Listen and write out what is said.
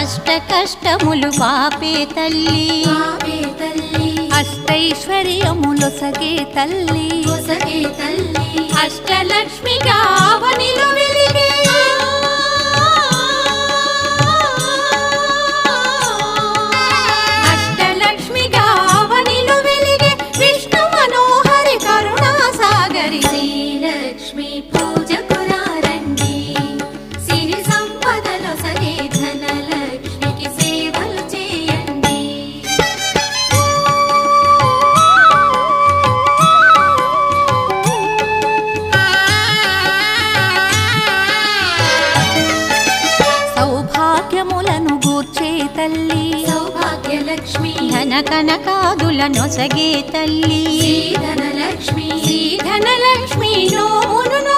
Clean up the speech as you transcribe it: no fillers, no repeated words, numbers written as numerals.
అష్ట కష్టములు పాపే తల్లి అష్టైశ్వర్యములొసగే తల్లి అష్టలక్ష్మిగా అవనిలో వెలిగే అష్టలక్ష్మిగా అవనిలో వెలిగే విష్ణు మనోహరి కరుణా సాగరి శ్రీలక్ష్మి పూజకు రండి సిరి సంపదలో సగే ధనలక్ష్మికి సేవలు చేయండి సౌభాగ్యములను గూర్చే తల్లి సౌభాగ్యలక్ష్మి ధన కనకాదులనొసగే తల్లి ధనలక్ష్మి ధనలక్ష్మి నోమును